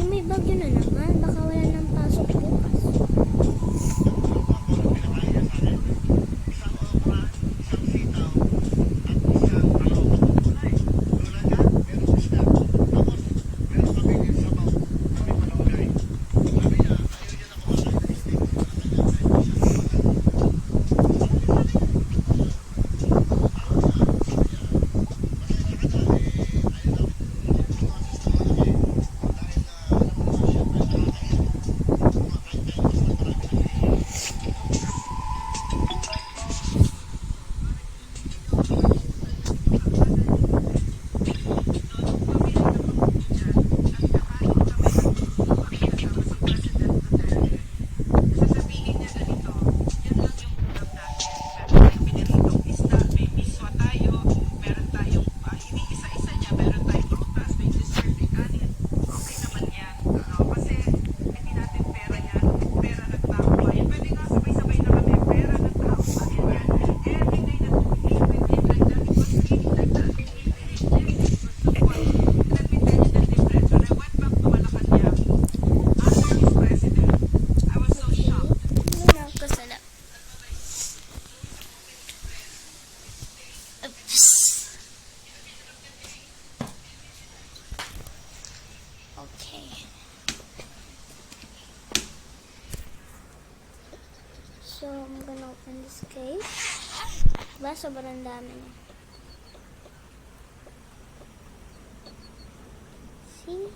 may bagyo na naman. Baka wala nang pasok bukas. Okay. So, I'm gonna open this case. Diba? Sobrang dami niya. See?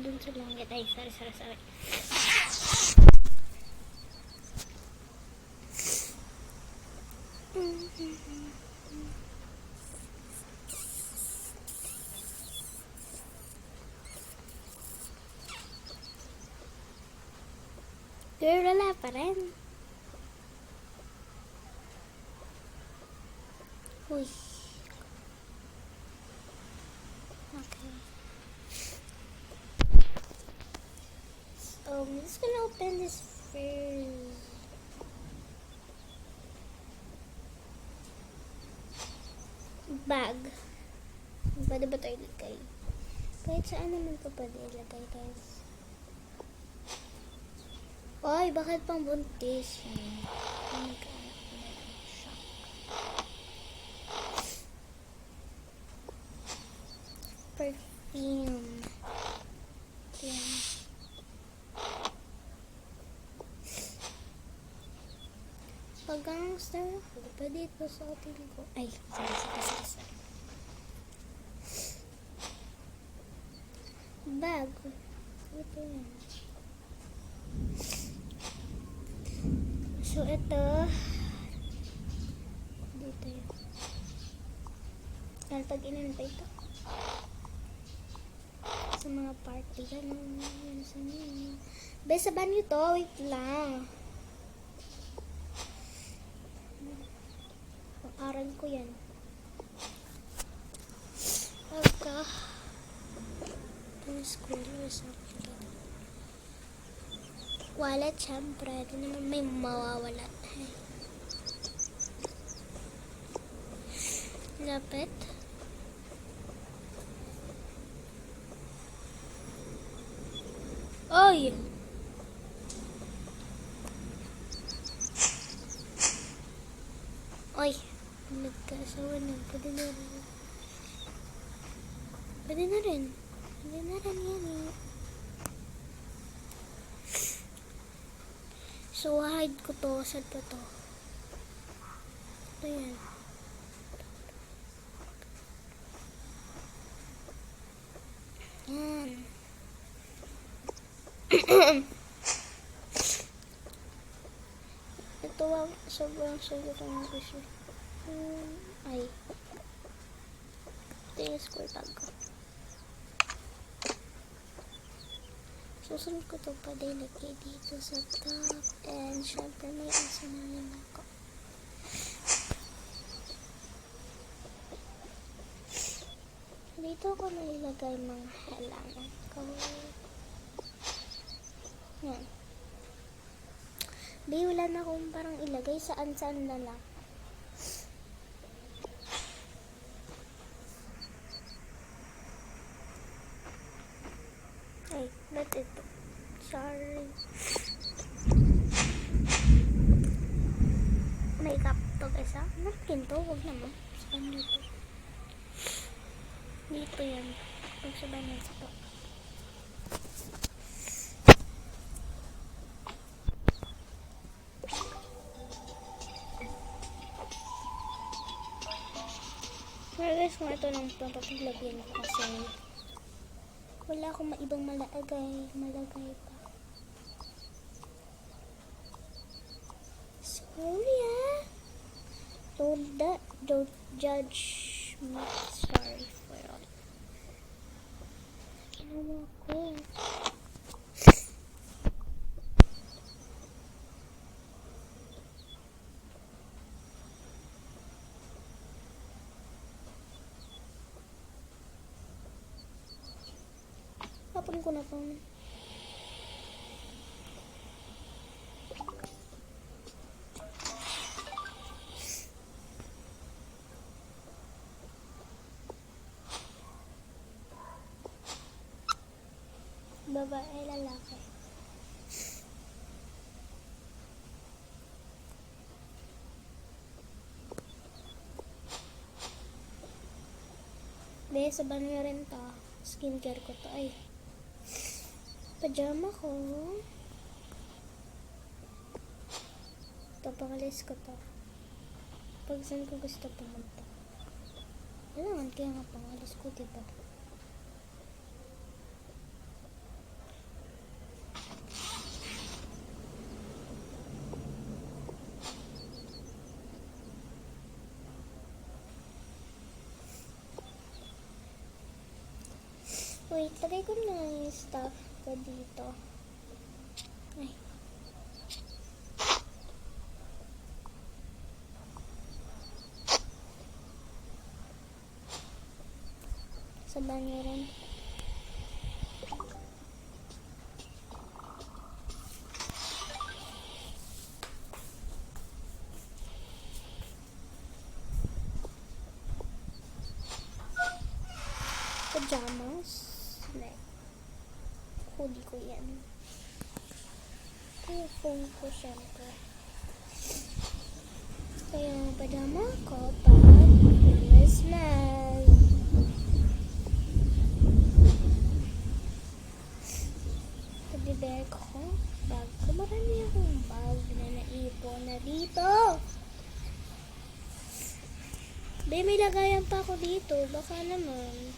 Dun sa langit. Ay, sorry. Girl, wala pa rin. Uy. Okay. I'm just gonna open this first. Bag. Pwede ba ito ilagay? Kahit saan naman ito pwede ilagay, guys. Oy, bakit pang buntis? Oh my God. Perfume. Yan. Pag gangster ako, pwede ito sa atin ko. Ay, sorry. Bag. Ito yan. So, ito. Dito yun. Pag inantay ito. Sa mga party. Ganun. Yan sa niyo. Bes, sa banyo to. Wait lang. Aral ko yan. Okay. School or something. Wallet, syempre. Di naman may mawawala. Lapit. Oy! Oy! Nagkasawa na. Pwede na rin yan eh. So, hide ko to. Saan pa to? Ito yan. Yan. Ito ang sobrang ang gusto. Ay. Ito yung score tag ko. Susunod ko to pa din lagay dito sa top. And syempre may asanayin ako. Dito ko na ilagay mga halaman ko. Yan. Di wala na akong parang ilagay saan-saan na lang. Ay, ba't ito? Sorry. May cup to guys ha? Napkin to, huwag naman. Saan dito? Dito yan. Pagsabay na ito. Pero guys, kung ito lang ito, papaglagyan ko kasi wala akong maibang malagay pa. Sorry ah. Don't judge me. Sorry for all. Ginawa ko. Tapon ko na po. Babae, lalaki. Sa banyo rin to. Skincare ko to. Ay. Pajama ko. Ito, pangalis ko to. Pag saan ko gusto pumunta. Kailangan kaya nga pangalis ko, diba? Wait, lagay ko na yung stuff ko dito. Ay. Sa banyo rin. Pajamas. Hoodie ko yan. Yung phone ko syempre. Kaya yung pajama ko pag Christmas. Teddy bear ko. Bag ko. Marami akong bag na naipon na dito. May lagayan pa ako dito. Baka naman.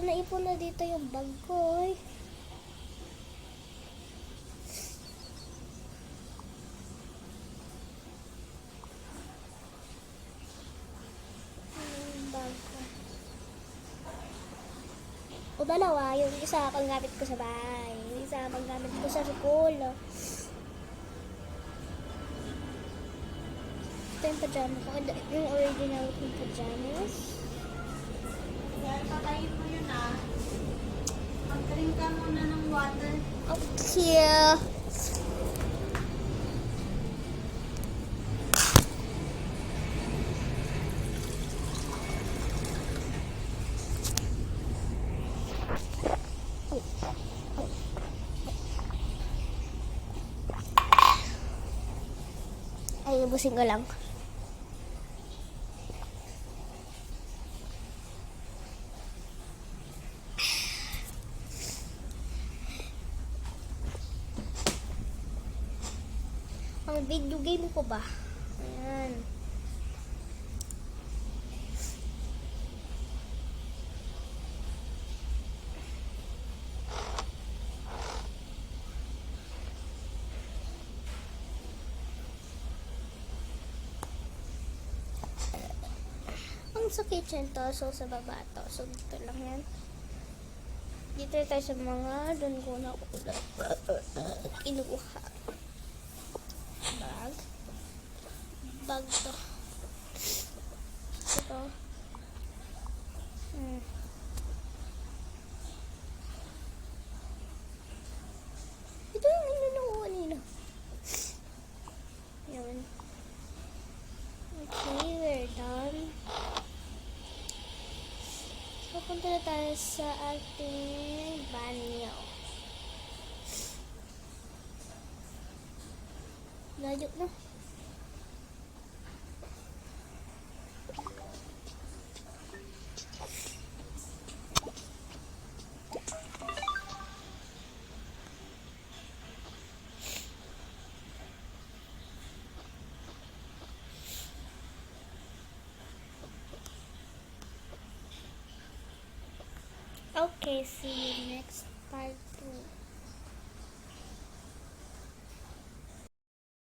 Ipon na dito yung bag ko. Yung bag ko. O dalawa, yung isa pang gamit ko sa bahay. Yung isa pang gamit ko sa school. Ito yung pajama ko. Yung original kong pajamas. Patayin mo yun ah. Mag-drink ka muna ng water. Okay. Ay, ubusin ko lang. Ang video game ko ba? Ayan. Ang sa kitchen to, so sa baba to. So dito lang yan. Dito tayo sa mga doon ko na kinuha. Bag. Bag to. Ito. Ito yung inunuha nila. Yun. Okay, we're done. Papunta na tayo sa ating banyo. Layo na. Okay, see you next part 2.